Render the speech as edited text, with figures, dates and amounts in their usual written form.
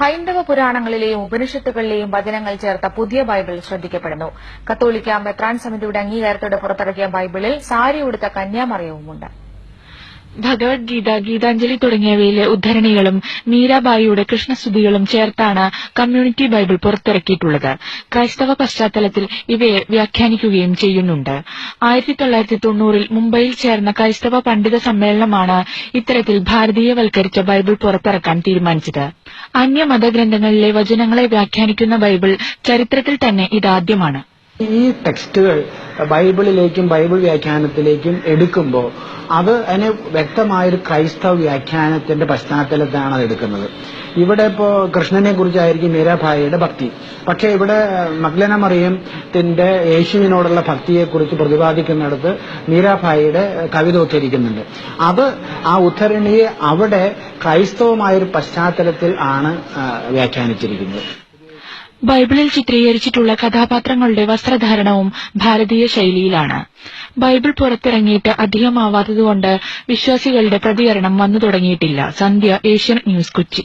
ഹൈന്ദവ പുരാണങ്ങളിലെയും ഉപനിഷത്തുകളിലെയും വചനങ്ങൾ ചേർത്ത പുതിയ ബൈബിൾ ശ്രദ്ധിക്കപ്പെടുന്നു. കത്തോലിക്ക മെത്രാൻ സമിതിയുടെ അംഗീകാരത്തോടെ പുറത്തിറക്കിയ ബൈബിളിൽ സാരി ഉടുത്ത കന്യാമറിയവുമുണ്ട്. ഭഗവത്ഗീത, ഗീതാഞ്ജലി തുടങ്ങിയവയിലെ ഉദ്ധരണികളും മീരാബായിയുടെ കൃഷ്ണസ്തുതികളും ചേർത്താണ് കമ്മ്യൂണിറ്റി ബൈബിൾ പുറത്തിറക്കിയിട്ടുള്ളത്. ക്രൈസ്തവ പശ്ചാത്തലത്തിൽ ഇവയെ വ്യാഖ്യാനിക്കുകയും ചെയ്യുന്നുണ്ട്. 1990-ൽ മുംബൈയിൽ ചേർന്ന ക്രൈസ്തവ പണ്ഡിത സമ്മേളനമാണ് ഇത്തരത്തിൽ ഭാരതീയവൽക്കരിച്ച ബൈബിൾ പുറത്തിറക്കാൻ തീരുമാനിച്ചത്. അന്യമതഗ്രന്ഥങ്ങളിലെ വചനങ്ങളെ വ്യാഖ്യാനിക്കുന്ന ബൈബിൾ ചരിത്രത്തിൽ തന്നെ ഇതാദ്യമാണ്. ഈ ടെക്സ്റ്റുകൾ ബൈബിളിലേക്കും ബൈബിൾ വ്യാഖ്യാനത്തിലേക്കും എടുക്കുമ്പോൾ അതിന് വ്യക്തമായൊരു ക്രൈസ്തവ വ്യാഖ്യാനത്തിന്റെ പശ്ചാത്തലത്താണ് അത് എടുക്കുന്നത്. ഇവിടെ ഇപ്പോ കൃഷ്ണനെ കുറിച്ചായിരിക്കും മീരാഭായിയുടെ ഭക്തി, പക്ഷെ ഇവിടെ മഗ്ദലന മറിയത്തിന്റെ യേശുവിനോടുള്ള ഭക്തിയെക്കുറിച്ച് പ്രതിപാദിക്കുന്നിടത്ത് മീരാഭായിയുടെ കവിത ഉദ്ധരിക്കുന്നുണ്ട്. അത് ആ ഉദ്ധരണിയെ അവിടെ ക്രൈസ്തവമായൊരു പശ്ചാത്തലത്തിൽ ആണ് വ്യാഖ്യാനിച്ചിരിക്കുന്നത്. ബൈബിളിൽ ചിത്രീകരിച്ചിട്ടുള്ള കഥാപാത്രങ്ങളുടെ വസ്ത്രധാരണവും ഭാരതീയ ശൈലിയിലാണ്. ബൈബിൾ പുറത്തിറങ്ങിയിട്ട് അധികമാവാത്തതുകൊണ്ട് വിശ്വാസികളുടെ പ്രതികരണം വന്നു തുടങ്ങിയിട്ടില്ല. സന്ധ്യ, ഏഷ്യാനെറ്റ് ന്യൂസ്, കൊച്ചി.